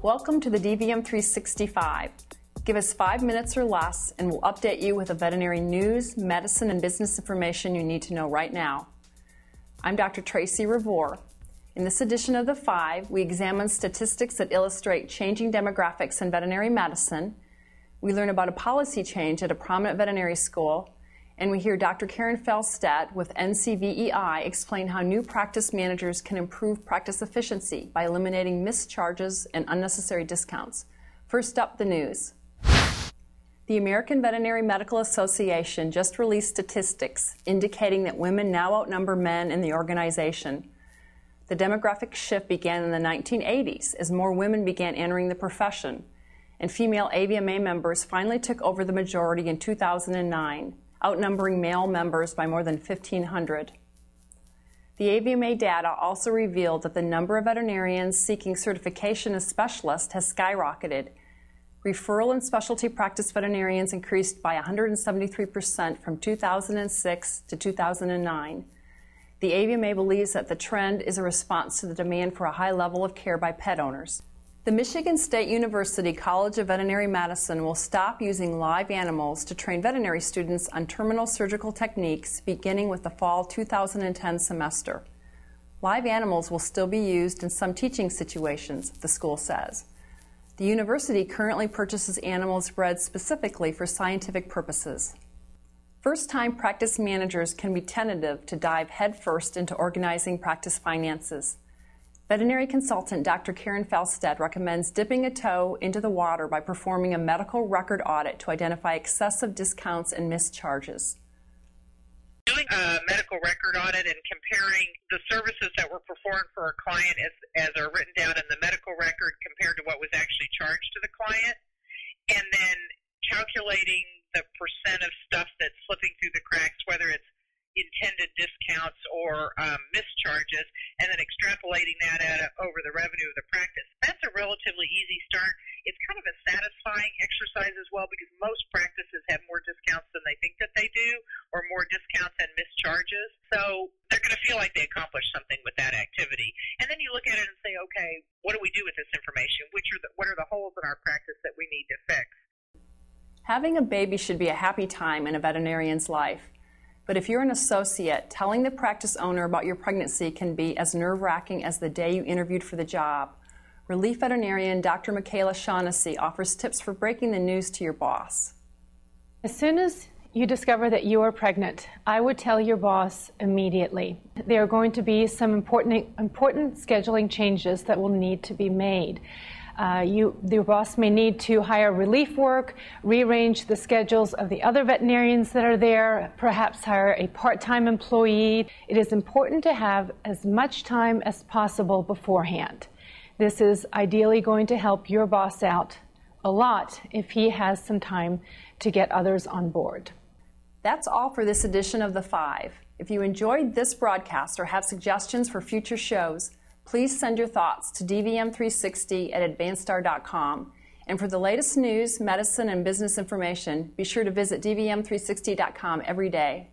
Welcome to the dvm360. Give us 5 minutes or less and we'll update you with the veterinary news, medicine, and business information you need to know right now. I'm Dr. Tracy Revore. In this edition of The 5, we examine statistics that illustrate changing demographics in veterinary medicine. We learn about a policy change at a prominent veterinary school, and we hear Dr. Karen Felstedt with NCVEI explain how new practice managers can improve practice efficiency by eliminating missed charges and unnecessary discounts. First up, the news. The American Veterinary Medical Association just released statistics indicating that women now outnumber men in the organization. The demographic shift began in the 1980s as more women began entering the profession, and female AVMA members finally took over the majority in 2009, outnumbering male members by more than 1,500. The AVMA data also revealed that the number of veterinarians seeking certification as specialists has skyrocketed. Referral and specialty practice veterinarians increased by 173% from 2006 to 2009. The AVMA believes that the trend is a response to the demand for a high level of care by pet owners. The Michigan State University College of Veterinary Medicine will stop using live animals to train veterinary students on terminal surgical techniques beginning with the fall 2010 semester. Live animals will still be used in some teaching situations, the school says. The university currently purchases animals bred specifically for scientific purposes. First-time practice managers can be tentative to dive headfirst into organizing practice finances. Veterinary consultant Dr. Karen Felstedt recommends dipping a toe into the water by performing a medical record audit to identify excessive discounts and missed charges. Doing a medical record audit and comparing the services that were performed for a client as are written down in the medical record compared to what was actually charged to the client, and then calculating the percent of stuff that's slipping through the cracks, whether it's intended discounts or missed charges, and then extrapolating that over the revenue of the practice. That's a relatively easy start. It's kind of a satisfying exercise as well because most practices have more discounts than they think that they do, or more discounts and missed charges. So they're going to feel like they accomplished something with that activity. And then you look at it and say, okay, what do we do with this information? What are the holes in our practice that we need to fix? Having a baby should be a happy time in a veterinarian's life. But if you're an associate, telling the practice owner about your pregnancy can be as nerve-wracking as the day you interviewed for the job. Relief veterinarian Dr. Michaela Shaughnessy offers tips for breaking the news to your boss. As soon as you discover that you are pregnant, I would tell your boss immediately. There are going to be some important scheduling changes that will need to be made. Your boss may need to hire relief work, rearrange the schedules of the other veterinarians that are there, perhaps hire a part-time employee. It is important to have as much time as possible beforehand. This is ideally going to help your boss out a lot if he has some time to get others on board. That's all for this edition of The 5. If you enjoyed this broadcast or have suggestions for future shows, please send your thoughts to dvm360@advancedstar.com. And for the latest news, medicine, and business information, be sure to visit dvm360.com every day.